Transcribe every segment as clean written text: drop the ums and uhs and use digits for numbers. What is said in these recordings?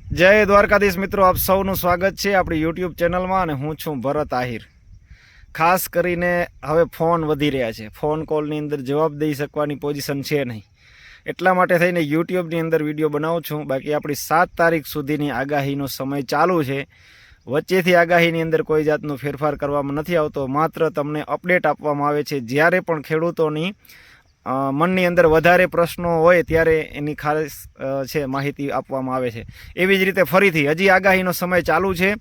જય દ્વારકાધીશ મિત્રો, આપ સૌનું સ્વાગત છે આપણી યુટ્યુબ ચેનલમાં અને હું છું ભરત આહિર। ખાસ કરીને હવે ફોન વધી રહ્યા છે, ફોન કોલની અંદર જવાબ દઈ શકવાની પોઝિશન છે નહીં, એટલા માટે થઈને યુટ્યુબની અંદર વિડીયો બનાવું છું। બાકી આપણી 7 તારીખ સુધીની આગાહીનો સમય ચાલુ છે, વચ્ચેથી આગાહીની અંદર કોઈ જાતનો ફેરફાર કરવામાં નથી આવતો, માત્ર તમને અપડેટ આપવામાં આવે છે। જ્યારે પણ ખેડૂતોની મનની અંદર વધારે પ્રશ્નો હોય ત્યારે એની ખાસ છે માહિતી આપવામાં આવે છે। એવી જ રીતે ફરીથી હજી આગાહીનો સમય ચાલુ છે।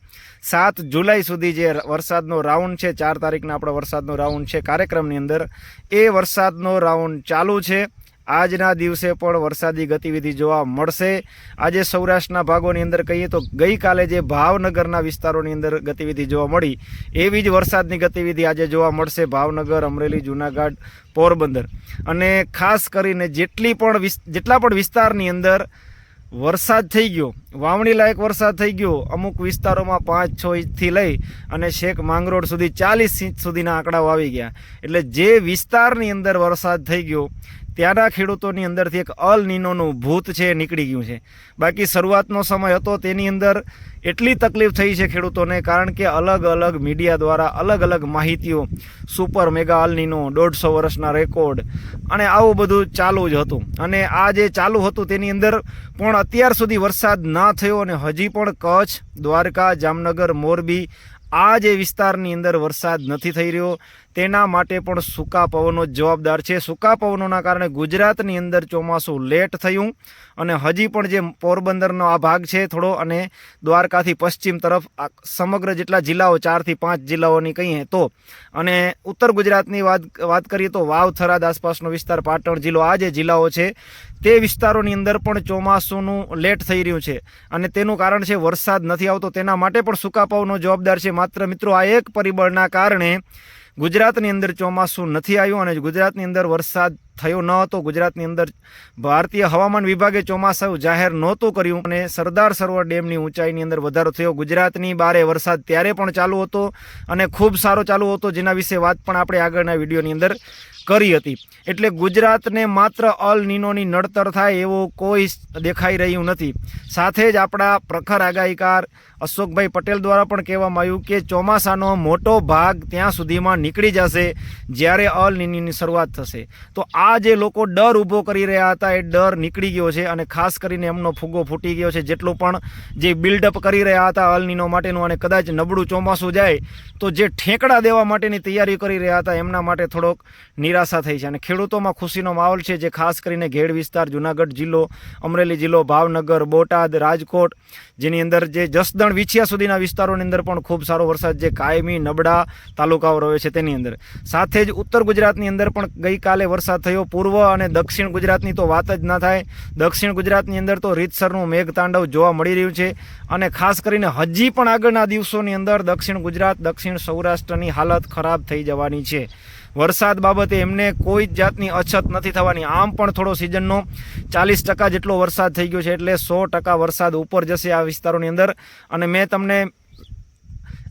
7 જુલાઈ સુધી જે વરસાદનો રાઉન્ડ છે, 4 તારીખના આપણો વરસાદનો રાઉન્ડ છે કાર્યક્રમની અંદર, એ વરસાદનો રાઉન્ડ ચાલુ છે। આજના દિવસે પણ વરસાદી ગતિવિધિ જોવા મળશે। આજે સૌરાષ્ટ્રના ભાગોની અંદર કહીએ તો ગઈકાલે જે ભાવનગરના વિસ્તારોની અંદર ગતિવિધિ જોવા મળી, એવી જ વરસાદની ગતિવિધિ આજે જોવા મળશે ભાવનગર, અમરેલી, જૂનાગઢ, પોરબંદર। અને ખાસ કરીને જેટલા પણ વિસ્તારની અંદર વરસાદ થઈ ગયો, વાવણી લાયક વરસાદ થઈ ગયો, અમુક વિસ્તારોમાં 5-6 ઇંચથી લઈ અને છેક માંગરોળ સુધી 40 ઇંચ સુધીના આંકડાઓ આવી ગયા। એટલે જે વિસ્તારની અંદર વરસાદ થઈ ગયો ત્યાંના ખેડૂતોની અંદરથી એક અલ નીનોનું ભૂત છે નીકળી ગયું છે। બાકી શરૂઆતનો સમય હતો તેની અંદર એટલી તકલીફ થઈ છે ખેડૂતોને, કારણ કે અલગ અલગ મીડિયા દ્વારા અલગ અલગ માહિતીઓ, સુપર મેગા અલ નીનો, 150 વર્ષના રેકોર્ડ અને આવું બધું ચાલુ જ હતું। અને આ જે ચાલુ હતું તેની અંદર પણ અત્યાર સુધી વરસાદ ના થયો અને હજી પણ કચ્છ, દ્વારકા, જામનગર, મોરબી આ જે વિસ્તારની અંદર વરસાદ નથી થઈ રહ્યો, તેના માટે પણ સૂકા પવનો જ જવાબદાર છે। સૂકા પવનોના કારણે ગુજરાતની અંદર ચોમાસું લેટ થયું અને હજી પણ જે પોરબંદરનો આ ભાગ છે થોડો, અને દ્વારકાથી પશ્ચિમ તરફ સમગ્ર જેટલા જિલ્લાઓ 4 થી 5 જિલ્લાઓની કહીએ તો, અને ઉત્તર ગુજરાતની વાત કરીએ તો વાવ, થરાદ આસપાસનો વિસ્તાર, પાટણ જિલ્લો, આ જે જિલ્લાઓ છે તે વિસ્તારોની અંદર પણ ચોમાસુનું લેટ થઈ રહ્યું છે અને તેનું કારણ છે વરસાદ નથી આવતો, તેના માટે પણ સૂકા પવનો જવાબદાર છે। માત્ર મિત્રો આ એક પરિબળના કારણે ગુજરાતની અંદર ચોમાસું નથી આવ્યું અને ગુજરાતની અંદર વરસાદ થયો ન હતો। ગુજરાતની અંદર ભારતીય હવામાન વિભાગે ચોમાસું જાહેર નહોતું કર્યું અને સરદાર સરોવર ડેમની ઊંચાઈની અંદર વધારો થયો। ગુજરાતની બારે વરસાદ ત્યારે પણ ચાલુ હતો અને ખૂબ સારો ચાલુ હતો, જેના વિશે વાત પણ આપણે આગળના વિડીયોની અંદર કરી હતી। એટલે ગુજરાતને માત્ર અલ નીનોની નડતર થાય એવું કોઈ દેખાઈ રહ્યું નથી। સાથે જ આપણા પ્રખર આગાહીકાર અશોકભાઈ પટેલ દ્વારા પણ કહેવામાં આવ્યું કે ચોમાસાનો મોટો ભાગ ત્યાં સુધીમાં નીકળી જશે જ્યારે અલ નીનોની શરૂઆત થશે। તો આ જે લોકો ડર ઊભો કરી રહ્યા હતા એ ડર નીકળી ગયો છે અને ખાસ કરીને એમનો ફુગ્ગો ફૂટી ગયો છે। જેટલું પણ જે બિલ્ડઅપ કરી રહ્યા હતા અલ નીનો માટેનું, અને કદાચ નબળું ચોમાસું જાય તો જે ઠેકડા દેવા માટેની તૈયારી કરી રહ્યા હતા એમના માટે થોડોક નિરાશા થઈ છે અને ખેડૂતોમાં ખુશીનો માહોલ છે। જે ખાસ કરીને ઘેડ વિસ્તાર, જૂનાગઢ જિલ્લો, અમરેલી જિલ્લો, ભાવનગર, બોટાદ, રાજકોટ, જેની અંદર જે જસદણ, વિછિયા સુધીના વિસ્તારોની અંદર પણ ખૂબ સારો વરસાદ, જે કાયમી નબળા તાલુકાઓ રહે છે તેની અંદર। સાથે જ ઉત્તર ગુજરાતની અંદર પણ ગઈકાલે વરસાદ થયો। પૂર્વ અને દક્ષિણ ગુજરાતની તો વાત જ ના થાય, દક્ષિણ ગુજરાતની અંદર તો રીતસરનું મેઘતાંડવ જોવા મળી રહ્યું છે અને ખાસ કરીને હજી પણ આગળના દિવસોની અંદર દક્ષિણ ગુજરાત, દક્ષિણ સૌરાષ્ટ્રની હાલત ખરાબ થઈ જવાની છે। વરસાદ બાબતે એમને કોઈ જાતની અછત નથી થવાની। આમ પણ થોડો સિઝનનો 40% જેટલો વરસાદ થઈ ગયો છે, એટલે 100% વરસાદ ઉપર જશે આ વિસ્તારોની અંદર। અને મેં તમને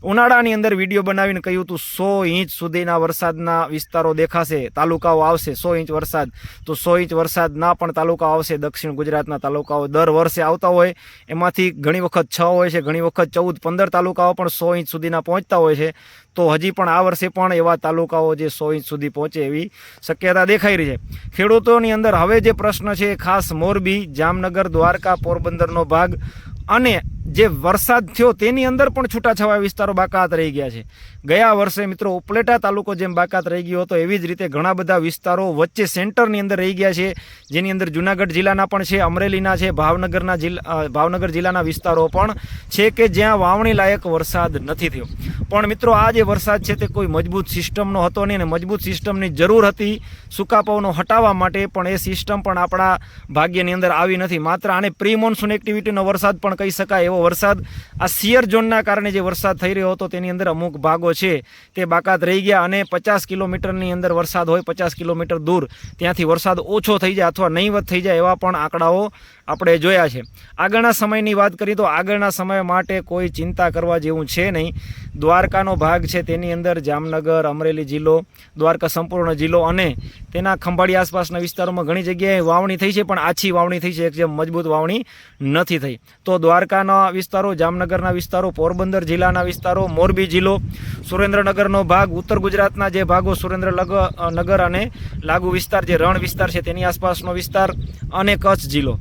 ઉનાળાની અંદર વિડીયો બનાવીને કહ્યું હતું 100 ઇંચ સુધીના વરસાદના વિસ્તારો દેખાશે, તાલુકાઓ આવશે, 100 ઇંચ વરસાદ, તો 100 ઇંચ વરસાદના પણ તાલુકાઓ આવશે। દક્ષિણ ગુજરાતના તાલુકાઓ દર વર્ષે આવતા હોય, એમાંથી ઘણી વખત 6 હોય છે, ઘણી વખત 14-15 તાલુકાઓ પણ 100 ઇંચ સુધીના પહોંચતા હોય છે। તો હજી પણ આ વર્ષે પણ એવા તાલુકાઓ જે 100 ઇંચ સુધી પહોંચે એવી શક્યતા દેખાઈ રહી છે। ખેડૂતોની અંદર હવે જે પ્રશ્ન છે ખાસ મોરબી, જામનગર, દ્વારકા, પોરબંદરનો ભાગ અને જે વરસાદ થયો તેની અંદર પણ છૂટાછવાયા વિસ્તારો બાકાત રહી ગયા છે। ગયા વર્ષે મિત્રો ઉપલેટા તાલુકો જેમ બાકાત રહી ગયો હતો, એવી જ રીતે ઘણા બધા વિસ્તારો વચ્ચે સેન્ટરની અંદર રહી ગયા છે, જેની અંદર જૂનાગઢ જિલ્લાના પણ છે, અમરેલીના છે, ભાવનગર જિલ્લાના વિસ્તારો પણ છે કે જ્યાં વાવણી લાયક વરસાદ નથી થયો। પણ મિત્રો આ જે વરસાદ છે તે કોઈ મજબૂત સિસ્ટમનો હતો નહીં અને મજબૂત સિસ્ટમની જરૂર હતી સૂકા પવનો હટાવવા માટે, પણ એ સિસ્ટમ પણ આપણા ભાગ્યની અંદર આવી નથી। માત્ર આને પ્રી મોન્સૂન એક્ટિવિટીનો વરસાદ પણ કહી શકાય એવો વરસાદ આ સિયર ઝોનના કારણે જે વરસાદ થઈ રહ્યો હતો તેની અંદર અમુક ભાગો છે તે બાકાત રહી ગયા અને 50 કિલોમીટરની અંદર વરસાદ હોય, 50 કિલોમીટર દૂર ત્યાંથી વરસાદ ઓછો થઈ જાય અથવા નહીવત થઈ જાય એવા પણ આંકડાઓ આપણે જોયા છે. આગળના સમયની વાત કરીએ તો આગળના સમય માટે કોઈ ચિંતા કરવા જેવું છે નહીં. દ્વારકાનો ભાગ છે તેની અંદર જામનગર, અમરેલી જિલ્લો, દ્વારકા સંપૂર્ણ જિલ્લો અને તેના ખંભાળી આસપાસના વિસ્તારોમાં ઘણી જગ્યાએ વાવણી થઈ છે, પણ આછી વાવણી થઈ છે, એક જેમ મજબૂત વાવણી નથી થઈ. તો દ્વારકાના વિસ્તારો, જામનગરના વિસ્તારો, પોરબંદર જિલ્લાના વિસ્તારો, મોરબી જિલ્લો, સુરેન્દ્રનગરનો ભાગ, ઉત્તર ગુજરાતના જે ભાગો સુરેન્દ્રનગર અને લાગુ વિસ્તાર જે રણ વિસ્તાર છે તેની આસપાસનો વિસ્તાર અને કચ્છ જિલ્લો,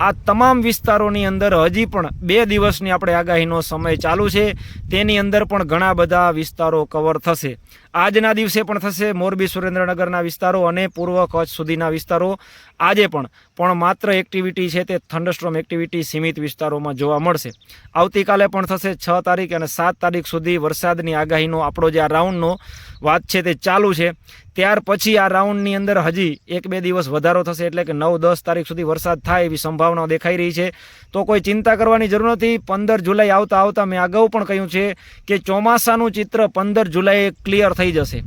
આ તમામ વિસ્તારોની અંદર હજી પણ 2 દિવસની આપણે આગાહીનો સમય ચાલુ છે. તેની અંદર પણ ઘણા બધા વિસ્તારો કવર થશે. આજના દિવસે પણ થશે. મોરબી, સુરેન્દ્રનગરના વિસ્તારો અને પૂર્વ કચ્છ સુધીના વિસ્તારો આજે પણ માત્ર એક્ટિવિટી છે તે થંડરસ્ટોર્મ એક્ટિવિટી સીમિત વિસ્તારોમાં જોવા મળશે. આવતીકાલે પણ થશે. 6 તારીખ અને 7 તારીખ સુધી વરસાદની આગાહીનો આપણો જે આ રાઉન્ડનો વાત છે તે ચાલુ છે. ત્યાર પછી આ રાઉન્ડની અંદર હજી 1-2 દિવસ વધારો થશે, એટલે કે 9-10 તારીખ સુધી વરસાદ થાય એવી સંભાવના દેખાઈ રહી છે. તો કોઈ ચિંતા કરવાની જરૂર નથી. 15 જુલાઈ આવતા મેં અગાઉ પણ કહ્યું છે કે ચોમાસાનું ચિત્ર 15 જુલાઈએ ક્લિયર થઈ જશે.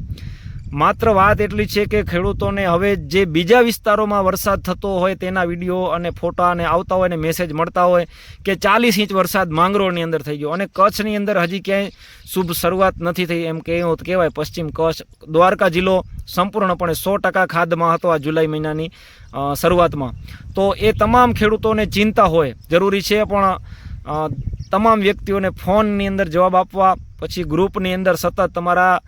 માત્ર વાત એટલી છે કે ખેડૂતોને હવે જે બીજા વિસ્તારોમાં વરસાદ થતો હોય તેના વિડીયો અને ફોટા અને આવતા હોય ને મેસેજ મળતા હોય કે 40 ઇંચ વરસાદ માંગરોળની અંદર થઈ ગયો અને કચ્છની અંદર હજી ક્યાંય શુભ શરૂઆત નથી થઈ એમ કહેવાય. પશ્ચિમ કચ્છ, દ્વારકા જિલ્લો સંપૂર્ણપણે 100% ખાધમાં હતો આ જુલાઈ મહિનાની શરૂઆતમાં. તો એ તમામ ખેડૂતોને ચિંતા હોય જરૂરી છે, પણ તમામ વ્યક્તિઓને ફોનની અંદર જવાબ આપવા, પછી ગ્રુપની અંદર સતત તમારા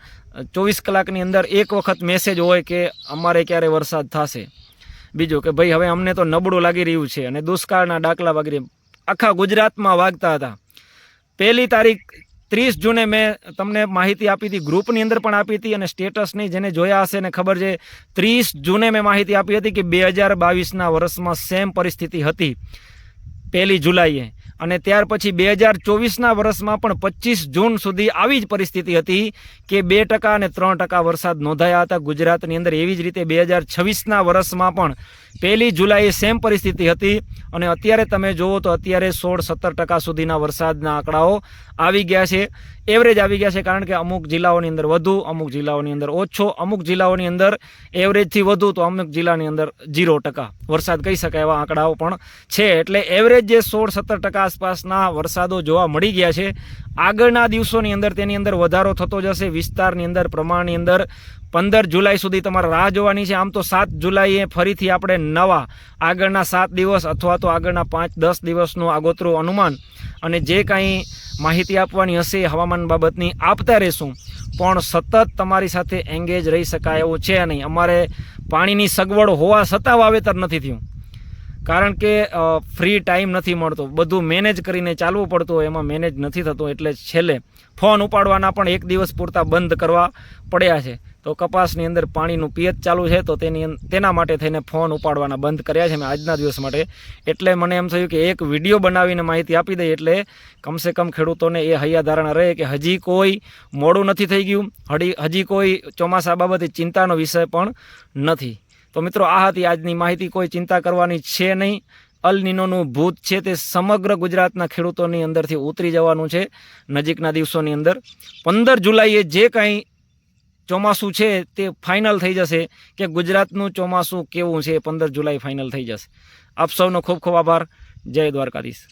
24 કલાકની અંદર એક વખત મેસેજ હોય કે અમારે ક્યારે વરસાદ થશે. બીજું કે ભાઈ હવે અમને તો નબળું લાગી રહ્યું છે અને દુષ્કાળના ડાકલા વગેરે આખા ગુજરાતમાં વાગતા હતા. 1 તારીખ 30 જૂને મેં તમને માહિતી આપી હતી, ગ્રુપની અંદર પણ આપી હતી અને સ્ટેટસની જેને જોયા હશે ને ખબર છે. 30 જૂને મેં માહિતી આપી હતી કે 2022ના વર્ષમાં સેમ પરિસ્થિતિ હતી 1 જુલાઈએ, અને ત્યાર પછી 2024ના વર્ષમાં પણ 25 જૂન સુધી આવી જ પરિસ્થિતિ હતી કે 2% અને 3% વરસાદ નોંધાયા હતા ગુજરાતની અંદર. એવી જ રીતે 2026ના વર્ષમાં પણ 1 જુલાઈએ સેમ પરિસ્થિતિ હતી અને અત્યારે તમે જુઓ તો અત્યારે 16-17% સુધીના વરસાદના આંકડાઓ આવી ગયા છે, એવરેજ આવી ગયા છે. કારણ કે અમુક જિલ્લાઓની અંદર વધુ, અમુક જિલ્લાઓની અંદર ઓછો, અમુક જિલ્લાઓની અંદર એવરેજથી વધુ તો અમુક જિલ્લાની અંદર 0% વરસાદ કહી શકાય એવા આંકડાઓ પણ છે. એટલે એવરેજ જે 16-17% આસપાસના વરસાદો જોવા મળી ગયા છે. આગળના દિવસોની અંદર તેની અંદર વધારો થતો જશે. વિસ્તારની અંદર, પ્રમાણની અંદર 15 જુલાઈ સુધી તમારે રાહ જોવાની છે. આમ તો 7 જુલાઈએ ફરીથી આપણે નવા આગળના 7 દિવસ અથવા તો આગળના 5-10 દિવસનું આગોતરું અનુમાન અને જે કાંઈ માહિતી આપવાની હશે હવામાન બાબતની આપતા રહેશું, પણ સતત તમારી સાથે એંગેજ રહી શકાય એવું છે નહીં. અમારે પાણીની સગવડ હોવા છતાં વાવેતર નથી થયું, કારણ કે ફ્રી ટાઈમ નથી મળતો, બધું મેનેજ કરીને ચાલવું પડતું હોય, એમાં મેનેજ નથી થતું. એટલે છેલ્લે ફોન ઉપાડવાના પણ 1 દિવસ પૂરતા બંધ કરવા પડ્યા છે. તો કપાસની અંદર પાણીનું પિયત ચાલુ છે, તો તેના માટે થઈને ફોન ઉપાડવાના બંધ કર્યા છે મેં આજના દિવસ માટે. એટલે મને એમ થયું કે એક વિડીયો બનાવીને માહિતી આપી દઈએ, એટલે કમસે કમ ખેડૂતોને એ હૈયા ધારણા રહે કે હજી કોઈ મોડું નથી થઈ ગયું, હજી કોઈ ચોમાસા બાબતે ચિંતાનો વિષય પણ નથી. તો મિત્રો, આ હતી આજની માહિતી. કોઈ ચિંતા કરવાની છે નહીં. અલ નીનોનું ભૂત છે તે સમગ્ર ગુજરાતના ખેડૂતોની અંદરથી ઉતરી જવાનું છે નજીકના દિવસોની અંદર. 15 જુલાઈએ જે કાંઈ ચોમાસું છે તે ફાઇનલ થઈ જશે કે ગુજરાતનું ચોમાસું કેવું છે, 15 જુલાઈ ફાઇનલ થઈ જશે. આપ સૌનો ખૂબ ખૂબ આભાર. જય દ્વારકાધીશ.